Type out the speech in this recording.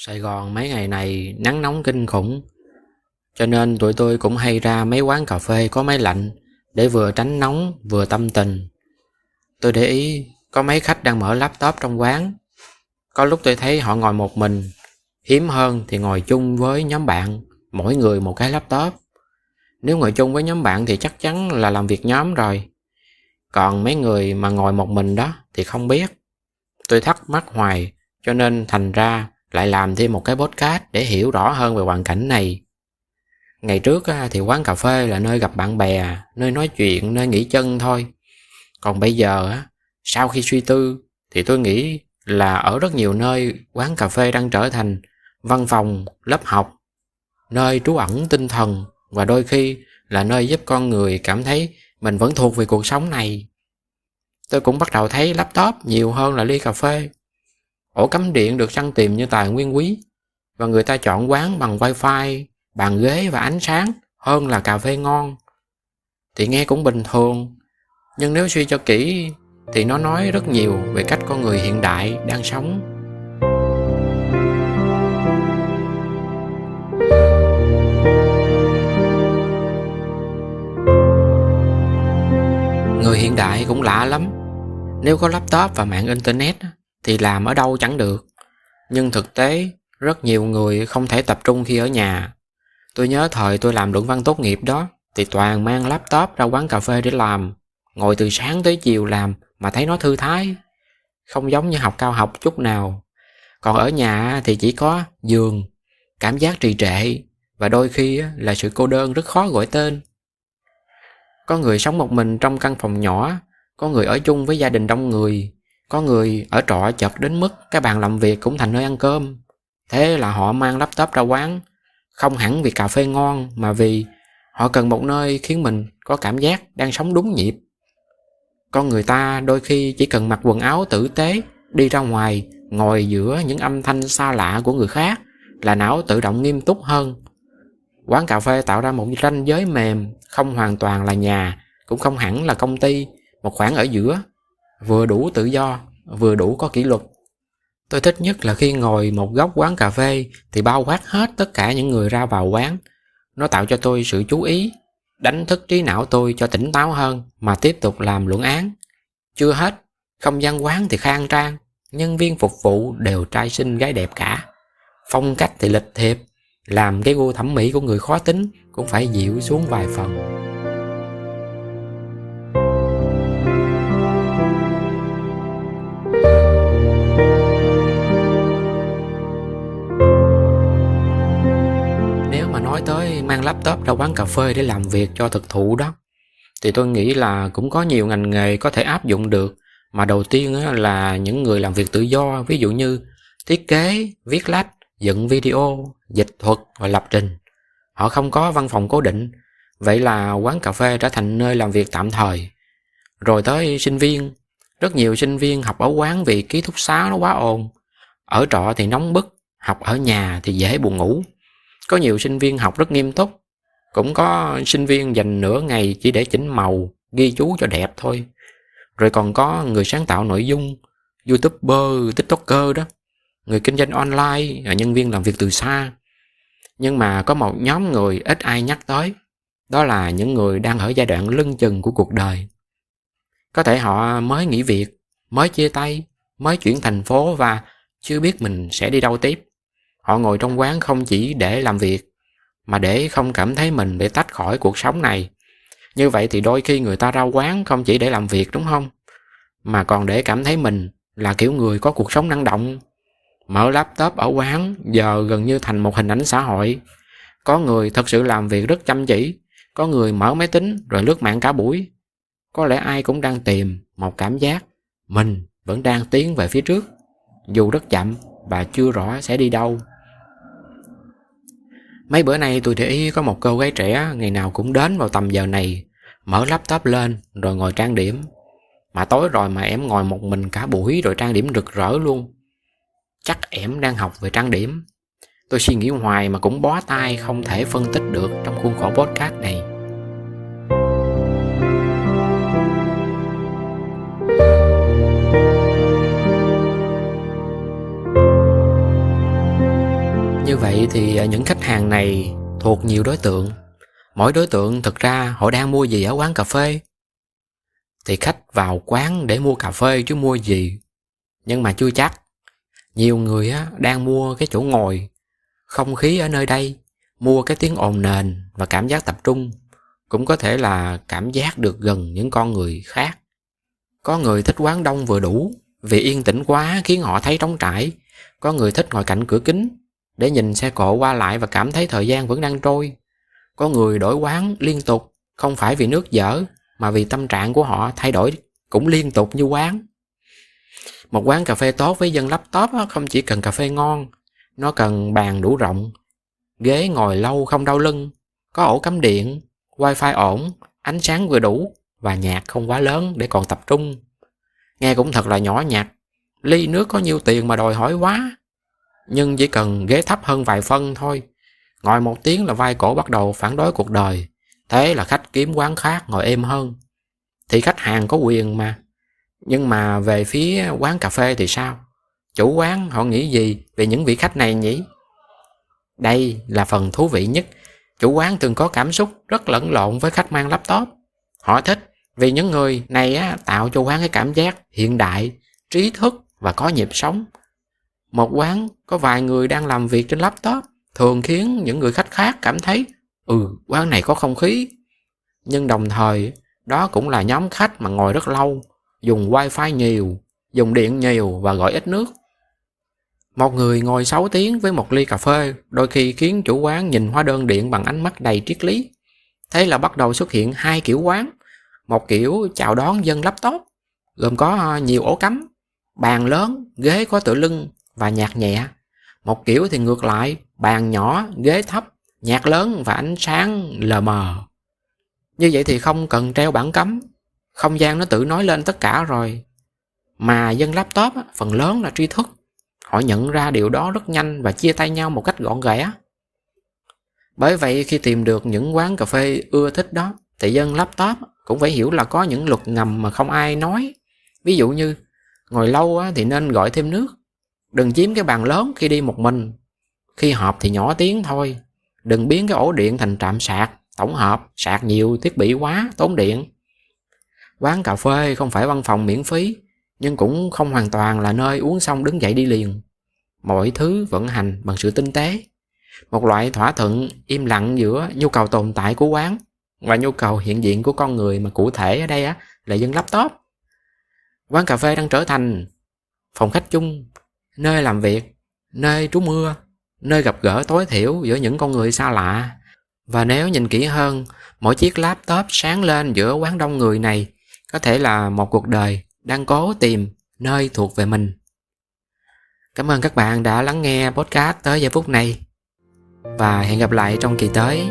Sài Gòn mấy ngày này nắng nóng kinh khủng, cho nên tụi tôi cũng hay ra mấy quán cà phê có máy lạnh để vừa tránh nóng vừa tâm tình. Tôi để ý có mấy khách đang mở laptop trong quán. Có lúc tôi thấy họ ngồi một mình, hiếm hơn thì ngồi chung với nhóm bạn, mỗi người một cái laptop. Nếu ngồi chung với nhóm bạn thì chắc chắn là làm việc nhóm rồi. Còn mấy người mà ngồi một mình đó thì không biết. Tôi thắc mắc hoài, cho nên thành ra lại làm thêm một cái podcast để hiểu rõ hơn về hoàn cảnh này. Ngày trước thì quán cà phê là nơi gặp bạn bè, nơi nói chuyện, nơi nghỉ chân thôi. Còn bây giờ sau khi suy tư thì tôi nghĩ là ở rất nhiều nơi quán cà phê đang trở thành văn phòng, lớp học, nơi trú ẩn tinh thần và đôi khi là nơi giúp con người cảm thấy mình vẫn thuộc về cuộc sống này. Tôi cũng bắt đầu thấy laptop nhiều hơn là ly cà phê. Ổ cắm điện được săn tìm như tài nguyên quý, và người ta chọn quán bằng wifi, bàn ghế và ánh sáng hơn là cà phê ngon. Thì nghe cũng bình thường, nhưng nếu suy cho kỹ thì nó nói rất nhiều về cách con người hiện đại đang sống. Người hiện đại cũng lạ lắm. Nếu có laptop và mạng internet thì làm ở đâu chẳng được. Nhưng thực tế, rất nhiều người không thể tập trung khi ở nhà. Tôi nhớ thời tôi làm luận văn tốt nghiệp đó, thì toàn mang laptop ra quán cà phê để làm. Ngồi từ sáng tới chiều làm mà thấy nó thư thái. Không giống như học cao học chút nào. Còn ở nhà thì chỉ có giường, cảm giác trì trệ, và đôi khi là sự cô đơn rất khó gọi tên. Có người sống một mình trong căn phòng nhỏ, có người ở chung với gia đình đông người, có người ở trọ chật đến mức cái bàn làm việc cũng thành nơi ăn cơm. Thế là họ mang laptop ra quán, không hẳn vì cà phê ngon mà vì họ cần một nơi khiến mình có cảm giác đang sống đúng nhịp. Con người ta đôi khi chỉ cần mặc quần áo tử tế, đi ra ngoài, ngồi giữa những âm thanh xa lạ của người khác là não tự động nghiêm túc hơn. Quán cà phê tạo ra một ranh giới mềm, không hoàn toàn là nhà, cũng không hẳn là công ty, một khoảng ở giữa, vừa đủ tự do, vừa đủ có kỷ luật. Tôi thích nhất là khi ngồi một góc quán cà phê thì bao quát hết tất cả những người ra vào quán. Nó tạo cho tôi sự chú ý, đánh thức trí não tôi cho tỉnh táo hơn mà tiếp tục làm luận án. Chưa hết, không gian quán thì khang trang, nhân viên phục vụ đều trai xinh gái đẹp cả. Phong cách thì lịch thiệp, làm cái gu thẩm mỹ của người khó tính cũng phải dịu xuống vài phần. Nếu mà nói tới mang laptop ra quán cà phê để làm việc cho thực thụ đó, thì tôi nghĩ là cũng có nhiều ngành nghề có thể áp dụng được. Mà đầu tiên là những người làm việc tự do, ví dụ như thiết kế, viết lách, dựng video, dịch thuật và lập trình. Họ không có văn phòng cố định, vậy là quán cà phê trở thành nơi làm việc tạm thời. Rồi tới sinh viên, rất nhiều sinh viên học ở quán vì ký túc xá nó quá ồn. Ở trọ thì nóng bức, học ở nhà thì dễ buồn ngủ. Có nhiều sinh viên học rất nghiêm túc, cũng có sinh viên dành nửa ngày chỉ để chỉnh màu, ghi chú cho đẹp thôi. Rồi còn có người sáng tạo nội dung, YouTuber, TikToker đó, người kinh doanh online, nhân viên làm việc từ xa. Nhưng mà có một nhóm người ít ai nhắc tới, đó là những người đang ở giai đoạn lưng chừng của cuộc đời. Có thể họ mới nghỉ việc, mới chia tay, mới chuyển thành phố và chưa biết mình sẽ đi đâu tiếp. Họ ngồi trong quán không chỉ để làm việc, mà để không cảm thấy mình bị tách khỏi cuộc sống này. Như vậy thì đôi khi người ta ra quán không chỉ để làm việc, đúng không? Mà còn để cảm thấy mình là kiểu người có cuộc sống năng động. Mở laptop ở quán giờ gần như thành một hình ảnh xã hội. Có người thật sự làm việc rất chăm chỉ, có người mở máy tính rồi lướt mạng cả buổi. Có lẽ ai cũng đang tìm một cảm giác mình vẫn đang tiến về phía trước, dù rất chậm và chưa rõ sẽ đi đâu. Mấy bữa nay tôi để ý có một cô gái trẻ ngày nào cũng đến vào tầm giờ này, mở laptop lên rồi ngồi trang điểm. Mà tối rồi mà em ngồi một mình cả buổi rồi trang điểm rực rỡ luôn. Chắc em đang học về trang điểm. Tôi suy nghĩ hoài mà cũng bó tay không thể phân tích được trong khuôn khổ podcast này. Như vậy thì những khách hàng này thuộc nhiều đối tượng. Mỗi đối tượng thực ra họ đang mua gì ở quán cà phê? Thì khách vào quán để mua cà phê chứ mua gì. Nhưng mà chưa chắc. Nhiều người đang mua cái chỗ ngồi, không khí ở nơi đây, mua cái tiếng ồn nền và cảm giác tập trung. Cũng có thể là cảm giác được gần những con người khác. Có người thích quán đông vừa đủ, vì yên tĩnh quá khiến họ thấy trống trải. Có người thích ngồi cạnh cửa kính, để nhìn xe cộ qua lại và cảm thấy thời gian vẫn đang trôi. Có người đổi quán liên tục, không phải vì nước dở, mà vì tâm trạng của họ thay đổi cũng liên tục như quán. Một quán cà phê tốt với dân laptop không chỉ cần cà phê ngon, nó cần bàn đủ rộng, ghế ngồi lâu không đau lưng, có ổ cắm điện, wifi ổn, ánh sáng vừa đủ và nhạc không quá lớn để còn tập trung. Nghe cũng thật là nhỏ nhặt, ly nước có nhiêu tiền mà đòi hỏi quá. Nhưng chỉ cần ghế thấp hơn vài phân thôi, ngồi 1 tiếng là vai cổ bắt đầu phản đối cuộc đời. Thế là khách kiếm quán khác ngồi êm hơn. Thì khách hàng có quyền mà. Nhưng mà về phía quán cà phê thì sao? Chủ quán họ nghĩ gì về những vị khách này nhỉ? Đây là phần thú vị nhất. Chủ quán thường có cảm xúc rất lẫn lộn với khách mang laptop. Họ thích vì những người này tạo cho quán cái cảm giác hiện đại, trí thức và có nhịp sống. Một quán có vài người đang làm việc trên laptop thường khiến những người khách khác cảm thấy quán này có không khí. Nhưng đồng thời đó cũng là nhóm khách mà ngồi rất lâu, dùng wifi nhiều, dùng điện nhiều và gọi ít nước. Một người ngồi 6 tiếng với một ly cà phê đôi khi khiến chủ quán nhìn hóa đơn điện bằng ánh mắt đầy triết lý. Thế là bắt đầu xuất hiện 2 kiểu quán. Một kiểu chào đón dân laptop, gồm có nhiều ổ cắm, bàn lớn, ghế có tựa lưng và nhạc nhẹ. Một kiểu thì ngược lại, bàn nhỏ, ghế thấp, nhạc lớn và ánh sáng lờ mờ. Như vậy thì không cần treo bảng cấm, không gian nó tự nói lên tất cả rồi. Mà dân laptop phần lớn là tri thức. Họ nhận ra điều đó rất nhanh và chia tay nhau một cách gọn ghẽ. Bởi vậy khi tìm được những quán cà phê ưa thích đó, thì dân laptop cũng phải hiểu là có những luật ngầm mà không ai nói. Ví dụ như ngồi lâu thì nên gọi thêm nước. Đừng chiếm cái bàn lớn khi đi một mình. Khi họp thì nhỏ tiếng thôi. Đừng biến cái ổ điện thành trạm sạc, tổng hợp, sạc nhiều thiết bị quá, tốn điện. Quán cà phê không phải văn phòng miễn phí, nhưng cũng không hoàn toàn là nơi uống xong đứng dậy đi liền. Mọi thứ vận hành bằng sự tinh tế. Một loại thỏa thuận im lặng giữa nhu cầu tồn tại của quán và nhu cầu hiện diện của con người, mà cụ thể ở đây là dân laptop. Quán cà phê đang trở thành phòng khách chung, nơi làm việc, nơi trú mưa, nơi gặp gỡ tối thiểu giữa những con người xa lạ. Và nếu nhìn kỹ hơn, mỗi chiếc laptop sáng lên giữa quán đông người này có thể là một cuộc đời đang cố tìm nơi thuộc về mình. Cảm ơn các bạn đã lắng nghe podcast tới giây phút này, và hẹn gặp lại trong kỳ tới.